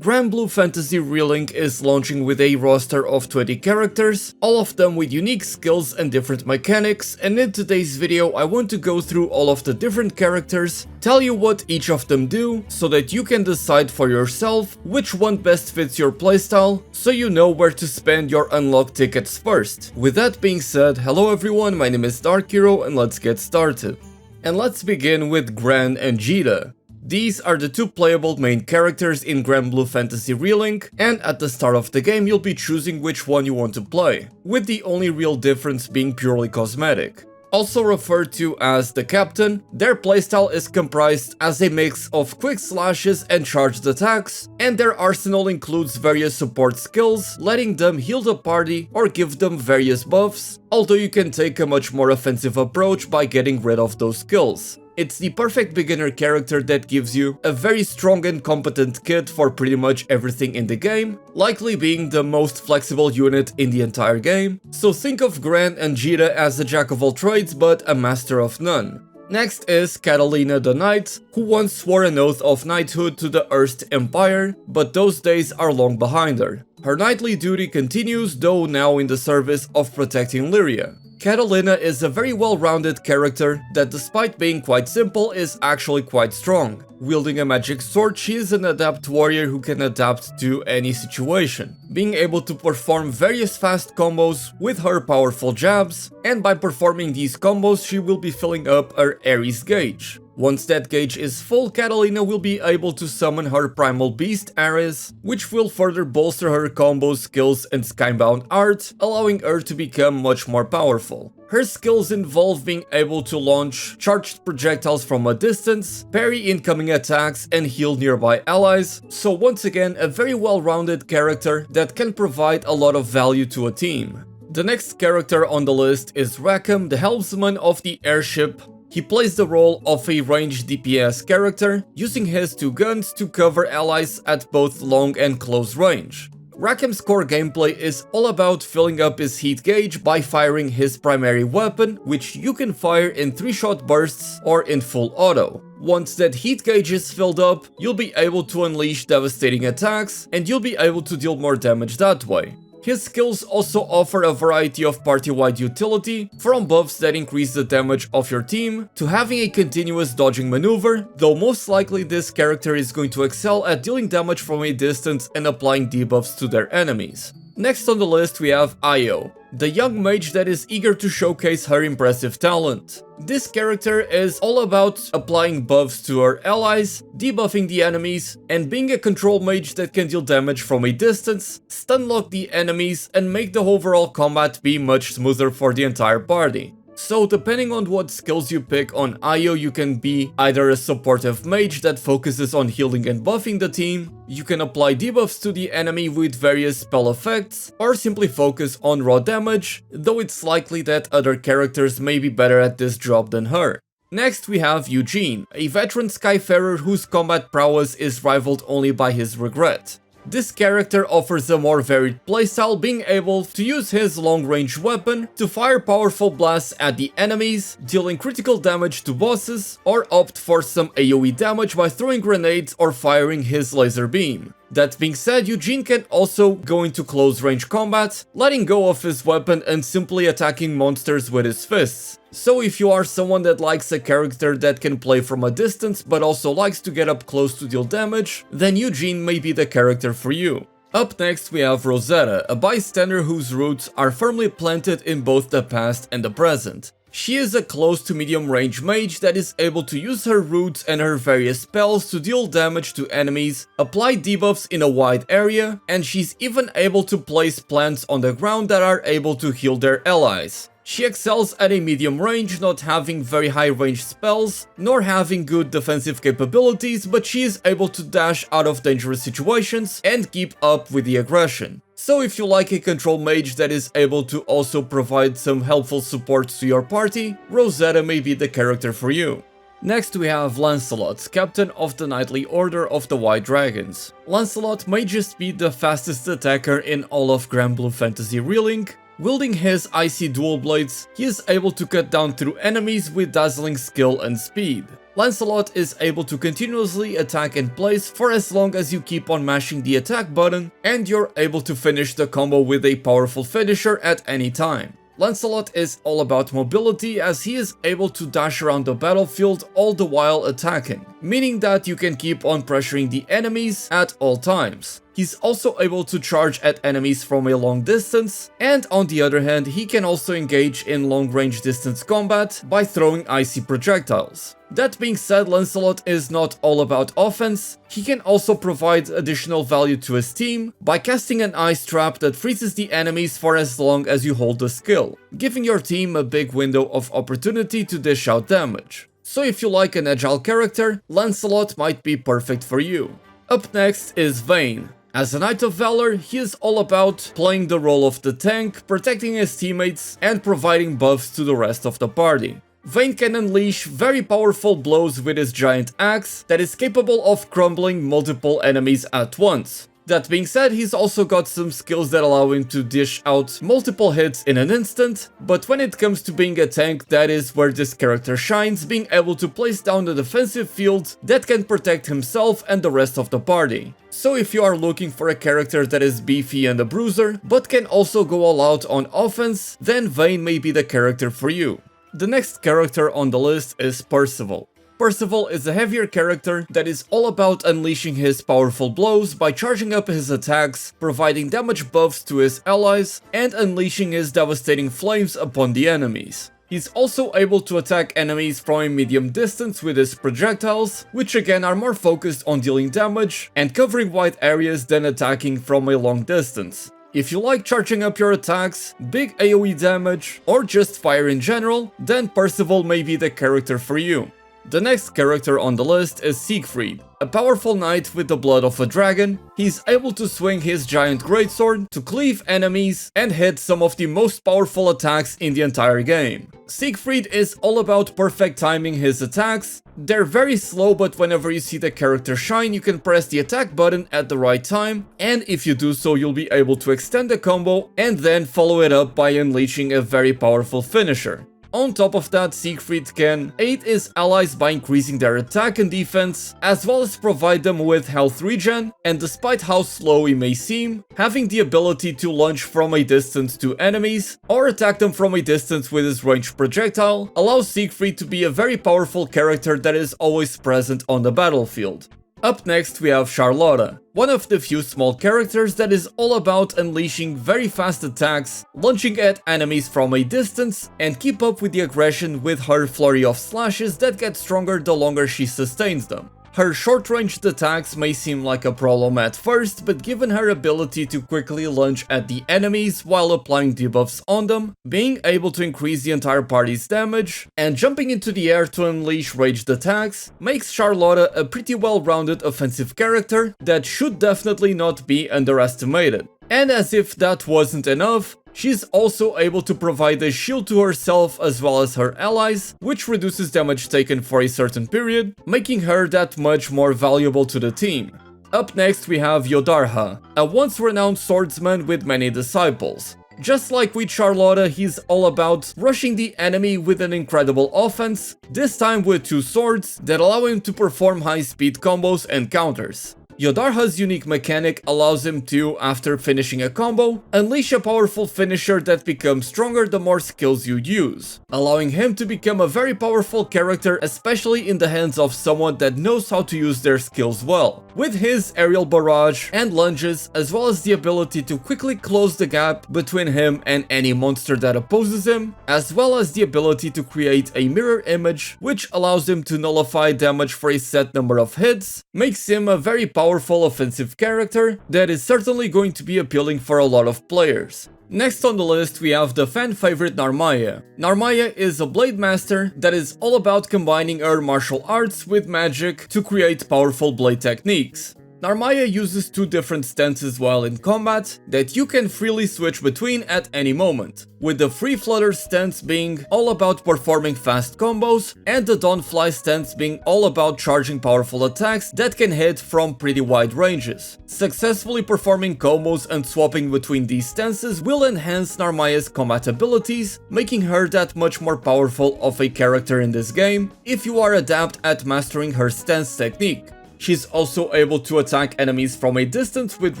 Granblue Fantasy Relink is launching with a roster of 20 characters, all of them with unique skills and different mechanics, and in today's video I want to go through all of the different characters, tell you what each of them do, so that you can decide for yourself which one best fits your playstyle, so you know where to spend your unlock tickets first. With that being said, hello everyone, my name is Dark Hero and let's get started. And let's begin with Gran Djeeta. These are the two playable main characters in Granblue Fantasy Relink, and at the start of the game you'll be choosing which one you want to play, with the only real difference being purely cosmetic. Also referred to as the Captain, their playstyle is comprised as a mix of quick slashes and charged attacks, and their arsenal includes various support skills, letting them heal the party or give them various buffs, although you can take a much more offensive approach by getting rid of those skills. It's the perfect beginner character that gives you a very strong and competent kit for pretty much everything in the game, likely being the most flexible unit in the entire game, so think of Gran Djeeta as a jack of all trades but a master of none. Next is Katalina the Knight, who once swore an oath of knighthood to the Erst Empire, but those days are long behind her. Her knightly duty continues, though now in the service of protecting Lyria. Katalina is a very well-rounded character that, despite being quite simple, is actually quite strong. Wielding a magic sword, she is an adept warrior who can adapt to any situation, being able to perform various fast combos with her powerful jabs, and by performing these combos she will be filling up her Ares gauge. Once that gauge is full, Katalina will be able to summon her primal beast Ares, which will further bolster her combo skills and skybound art, allowing her to become much more powerful. Her skills involve being able to launch charged projectiles from a distance, parry incoming attacks and heal nearby allies, so once again a very well-rounded character that can provide a lot of value to a team. The next character on the list is Rackam, the helmsman of the airship. He plays the role of a ranged DPS character, using his two guns to cover allies at both long and close range. Rackam's core gameplay is all about filling up his heat gauge by firing his primary weapon, which you can fire in 3-shot bursts or in full auto. Once that heat gauge is filled up, you'll be able to unleash devastating attacks, and you'll be able to deal more damage that way. His skills also offer a variety of party-wide utility, from buffs that increase the damage of your team, to having a continuous dodging maneuver, though most likely this character is going to excel at dealing damage from a distance and applying debuffs to their enemies. Next on the list we have Io, the young mage that is eager to showcase her impressive talent. This character is all about applying buffs to her allies, debuffing the enemies, and being a control mage that can deal damage from a distance, stun lock the enemies, and make the overall combat be much smoother for the entire party. So depending on what skills you pick on Io, you can be either a supportive mage that focuses on healing and buffing the team, you can apply debuffs to the enemy with various spell effects, or simply focus on raw damage, though it's likely that other characters may be better at this job than her. Next we have Eugen, a veteran Skyfarer whose combat prowess is rivaled only by his regret. This character offers a more varied playstyle, being able to use his long-range weapon to fire powerful blasts at the enemies, dealing critical damage to bosses, or opt for some AoE damage by throwing grenades or firing his laser beam. That being said, Eugen can also go into close-range combat, letting go of his weapon and simply attacking monsters with his fists. So if you are someone that likes a character that can play from a distance but also likes to get up close to deal damage, then Eugen may be the character for you. Up next we have Rosetta, a bystander whose roots are firmly planted in both the past and the present. She is a close to medium range mage that is able to use her roots and her various spells to deal damage to enemies, apply debuffs in a wide area, and she's even able to place plants on the ground that are able to heal their allies. She excels at a medium range, not having very high range spells, nor having good defensive capabilities, but she is able to dash out of dangerous situations and keep up with the aggression. So if you like a control mage that is able to also provide some helpful support to your party, Rosetta may be the character for you. Next we have Lancelot, captain of the Knightly Order of the White Dragons. Lancelot may just be the fastest attacker in all of Granblue Fantasy Relink. Wielding his icy dual blades, he is able to cut down through enemies with dazzling skill and speed. Lancelot is able to continuously attack in place for as long as you keep on mashing the attack button, and you're able to finish the combo with a powerful finisher at any time. Lancelot is all about mobility, as he is able to dash around the battlefield all the while attacking, meaning that you can keep on pressuring the enemies at all times. He's also able to charge at enemies from a long distance, and on the other hand, he can also engage in long-range distance combat by throwing icy projectiles. That being said, Lancelot is not all about offense. He can also provide additional value to his team by casting an ice trap that freezes the enemies for as long as you hold the skill, giving your team a big window of opportunity to dish out damage. So if you like an agile character, Lancelot might be perfect for you. Up next is Vane. As a Knight of Valor, he is all about playing the role of the tank, protecting his teammates, and providing buffs to the rest of the party. Vane can unleash very powerful blows with his giant axe that is capable of crumbling multiple enemies at once. That being said, he's also got some skills that allow him to dish out multiple hits in an instant, but when it comes to being a tank, that is where this character shines, being able to place down a defensive field that can protect himself and the rest of the party. So if you are looking for a character that is beefy and a bruiser, but can also go all out on offense, then Vane may be the character for you. The next character on the list is Percival. Percival is a heavier character that is all about unleashing his powerful blows by charging up his attacks, providing damage buffs to his allies, and unleashing his devastating flames upon the enemies. He's also able to attack enemies from a medium distance with his projectiles, which again are more focused on dealing damage and covering wide areas than attacking from a long distance. If you like charging up your attacks, big AoE damage, or just fire in general, then Percival may be the character for you. The next character on the list is Siegfried. A powerful knight with the blood of a dragon, he's able to swing his giant greatsword to cleave enemies and hit some of the most powerful attacks in the entire game. Siegfried is all about perfect timing his attacks. They're very slow, but whenever you see the character shine, you can press the attack button at the right time, and if you do so, you'll be able to extend the combo and then follow it up by unleashing a very powerful finisher. On top of that, Siegfried can aid his allies by increasing their attack and defense, as well as provide them with health regen, and despite how slow he may seem, having the ability to launch from a distance to enemies, or attack them from a distance with his ranged projectile, allows Siegfried to be a very powerful character that is always present on the battlefield. Up next we have Charlotta, one of the few small characters that is all about unleashing very fast attacks, launching at enemies from a distance, and keep up with the aggression with her flurry of slashes that get stronger the longer she sustains them. Her short-ranged attacks may seem like a problem at first, but given her ability to quickly lunge at the enemies while applying debuffs on them, being able to increase the entire party's damage, and jumping into the air to unleash ranged attacks, makes Charlotta a pretty well-rounded offensive character that should definitely not be underestimated. And as if that wasn't enough, she's also able to provide a shield to herself as well as her allies, which reduces damage taken for a certain period, making her that much more valuable to the team. Up next we have Yodarha, a once renowned swordsman with many disciples. Just like with Charlotta, he's all about rushing the enemy with an incredible offense, this time with two swords that allow him to perform high-speed combos and counters. Yodarha's unique mechanic allows him to, after finishing a combo, unleash a powerful finisher that becomes stronger the more skills you use, allowing him to become a very powerful character, especially in the hands of someone that knows how to use their skills well. With his aerial barrage and lunges, as well as the ability to quickly close the gap between him and any monster that opposes him, as well as the ability to create a mirror image, which allows him to nullify damage for a set number of hits, makes him a very powerful offensive character that is certainly going to be appealing for a lot of players. Next on the list we have the fan favorite Narmaya. Narmaya is a blade master that is all about combining her martial arts with magic to create powerful blade techniques. Narmaya uses two different stances while in combat that you can freely switch between at any moment, with the Free Flutter stance being all about performing fast combos and the Don't Fly stance being all about charging powerful attacks that can hit from pretty wide ranges. Successfully performing combos and swapping between these stances will enhance Narmaya's combat abilities, making her that much more powerful of a character in this game if you are adept at mastering her stance technique. She's also able to attack enemies from a distance with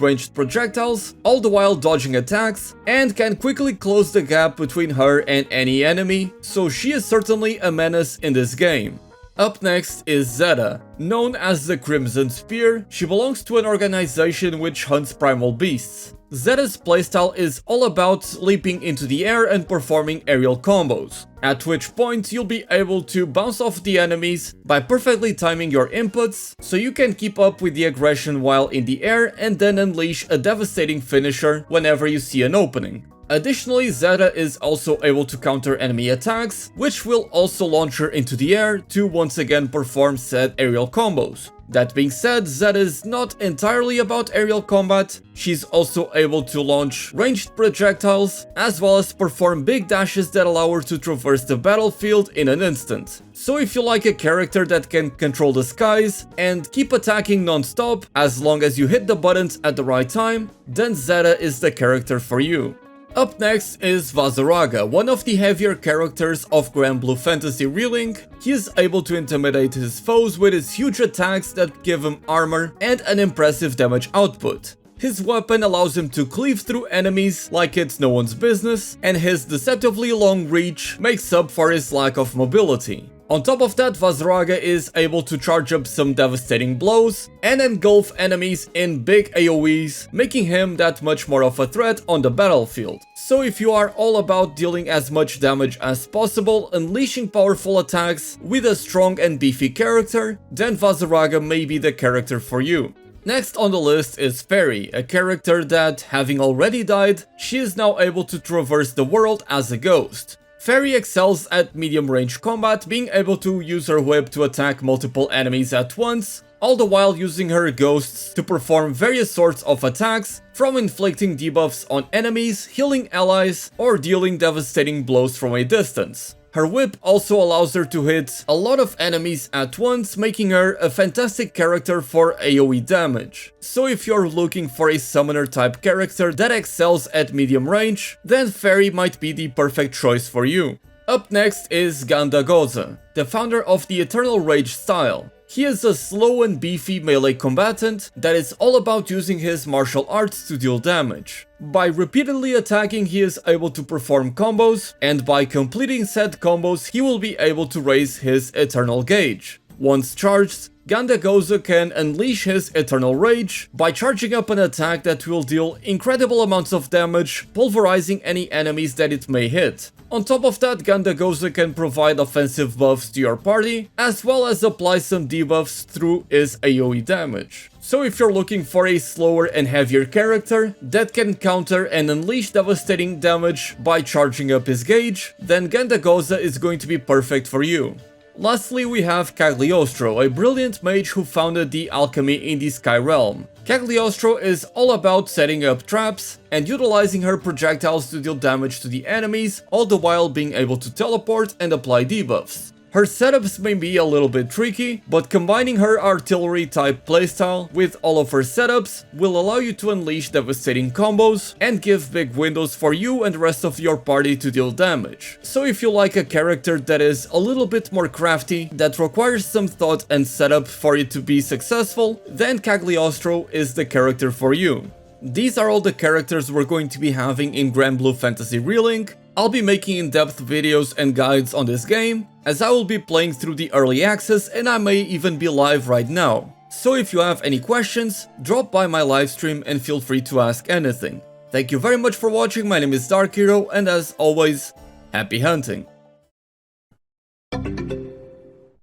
ranged projectiles, all the while dodging attacks, and can quickly close the gap between her and any enemy, so she is certainly a menace in this game. Up next is Zeta. Known as the Crimson Spear, she belongs to an organization which hunts primal beasts. Zeta's playstyle is all about leaping into the air and performing aerial combos, at which point you'll be able to bounce off the enemies by perfectly timing your inputs so you can keep up with the aggression while in the air and then unleash a devastating finisher whenever you see an opening. Additionally, Zeta is also able to counter enemy attacks, which will also launch her into the air to once again perform said aerial combos. That being said, Zeta is not entirely about aerial combat. She's also able to launch ranged projectiles, as well as perform big dashes that allow her to traverse the battlefield in an instant. So if you like a character that can control the skies and keep attacking non-stop as long as you hit the buttons at the right time, then Zeta is the character for you. Up next is Vaseraga, one of the heavier characters of Granblue Fantasy Relink. He is able to intimidate his foes with his huge attacks that give him armor and an impressive damage output. His weapon allows him to cleave through enemies like it's no one's business, and his deceptively long reach makes up for his lack of mobility. On top of that, Vaseraga is able to charge up some devastating blows and engulf enemies in big AoEs, making him that much more of a threat on the battlefield. So if you are all about dealing as much damage as possible, unleashing powerful attacks with a strong and beefy character, then Vaseraga may be the character for you. Next on the list is Ferry, a character that, having already died, she is now able to traverse the world as a ghost. Ferry excels at medium-range combat, being able to use her whip to attack multiple enemies at once, all the while using her ghosts to perform various sorts of attacks, from inflicting debuffs on enemies, healing allies, or dealing devastating blows from a distance. Her whip also allows her to hit a lot of enemies at once, making her a fantastic character for AoE damage. So if you're looking for a summoner type character that excels at medium range, then Ferry might be the perfect choice for you. Up next is Ghandagoza, the founder of the Eternal Rage style. He is a slow and beefy melee combatant that is all about using his martial arts to deal damage. By repeatedly attacking, he is able to perform combos, and by completing said combos, he will be able to raise his Eternal Gauge. Once charged, Ghandagoza can unleash his Eternal Rage by charging up an attack that will deal incredible amounts of damage, pulverizing any enemies that it may hit. On top of that, Ghandagoza can provide offensive buffs to your party, as well as apply some debuffs through his AoE damage. So if you're looking for a slower and heavier character that can counter and unleash devastating damage by charging up his gauge, then Ghandagoza is going to be perfect for you. Lastly, we have Cagliostro, a brilliant mage who founded the alchemy in the Sky Realm. Cagliostro is all about setting up traps and utilizing her projectiles to deal damage to the enemies, all the while being able to teleport and apply debuffs. Her setups may be a little bit tricky, but combining her artillery type playstyle with all of her setups will allow you to unleash devastating combos and give big windows for you and the rest of your party to deal damage. So if you like a character that is a little bit more crafty, that requires some thought and setup for it to be successful, then Cagliostro is the character for you. These are all the characters we're going to be having in Granblue Fantasy Relink. I'll be making in-depth videos and guides on this game, as I will be playing through the early access and I may even be live right now. So if you have any questions, drop by my livestream and feel free to ask anything. Thank you very much for watching, my name is Dark Hero, and as always, happy hunting!